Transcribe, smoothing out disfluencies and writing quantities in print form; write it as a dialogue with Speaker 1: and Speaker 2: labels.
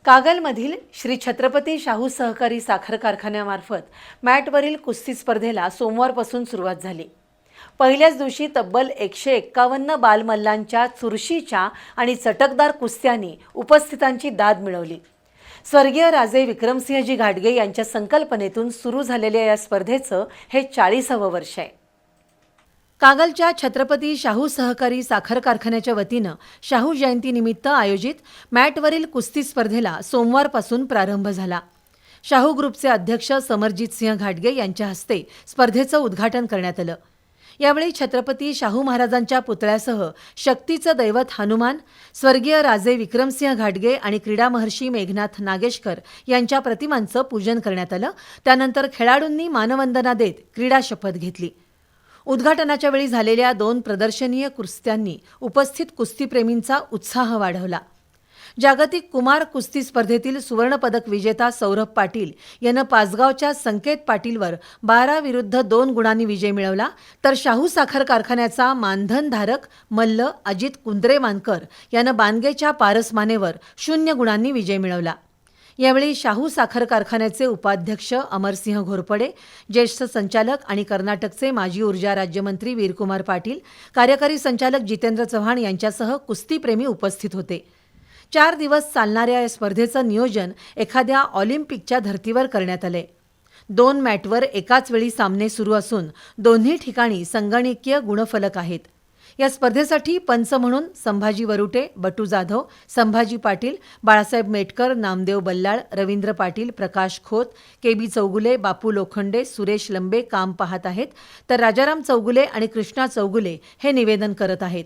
Speaker 1: कागलमधील श्री छत्रपती शाहू सहकारी साखर कारखान्यामार्फत मॅटवरील कुस्ती स्पर्धेला सोमवारपासून सुरुवात झाली। पहिल्याच दिवशी तब्बल 151 बालमल्लांच्या चुरशीच्या आणि चटकदार कुस्त्यांनी उपस्थितांची दाद मिळवली। स्वर्गीय राजे विक्रमसिंहजी घाटगे यांच्या संकल्पनेतून सुरू झालेल्या या स्पर्धेचं हे 40वे वर्ष आहे। कागलच्या छत्रपती शाहू सहकारी साखर कारखान्याच्या वतीनं शाहू जयंतीनिमित्त आयोजित मॅटवरील कुस्ती स्पर्धेला सोमवारपासून प्रारंभ झाला। शाहू ग्रुपचे अध्यक्ष समरजित सिंह घाटगे यांच्या हस्ते स्पर्धेचं उद्घाटन करण्यात आलं। यावेळी छत्रपती शाहू महाराजांच्या पुतळ्यासह शक्तीचं दैवत हनुमान, स्वर्गीय राजे विक्रमसिंह घाटगे आणि क्रीडा महर्षी मेघनाथ नागेशकर यांच्या प्रतिमांचं पूजन करण्यात आलं। त्यानंतर खेळाडूंनी मानवंदना देत क्रीडा शपथ घेतली। उद्घाटनाच्या वेळी झालेल्या 2 प्रदर्शनीय कुस्त्यांनी उपस्थित कुस्तीप्रेमींचा उत्साह वाढवला। जागतिक कुमार कुस्ती स्पर्धेतील सुवर्णपदक विजेता सौरभ पाटील यानं पाचगावच्या संकेत पाटीलवर 12 विरुद्ध 2 गुणांनी विजय मिळवला, तर शाहू साखर कारखान्याचा मानधनधारक मल्ल अजित कुंद्रेमानकर यानं बानगेच्या पारस मानेवर 0 गुणांनी विजय मिळवला। यावेळी शाहू साखर कारखान्याचे उपाध्यक्ष अमरसिंह घोरपडे, ज्येष्ठ संचालक आणि कर्नाटकचे माजी ऊर्जा राज्यमंत्री वीरकुमार पाटील, कार्यकारी संचालक जितेंद्र चव्हाण यांच्यासह कुस्तीप्रेमी उपस्थित होते। 4 दिवस चालणाऱ्या या स्पर्धेचं नियोजन एखाद्या ऑलिम्पिकच्या धर्तीवर करण्यात आले। 2 मॅटवर एकाच वेळी सामने सुरू असून दोन्ही ठिकाणी संगणकीय गुणफलक आहेत। या स्पर्धेसाठी पंच म्हणून संभाजी वरुटे, बटू जाधव, संभाजी पाटील, बाळासाहेब मेटकर, नामदेव बल्लाळ, रवींद्र पाटील, प्रकाश खोत, केबी चौगुले, बापू लोखंडे, सुरेश लंबे काम पाहत आहेत, तर राजाराम चौगुले आणि कृष्णा चौगुले हे निवेदन करत आहेत।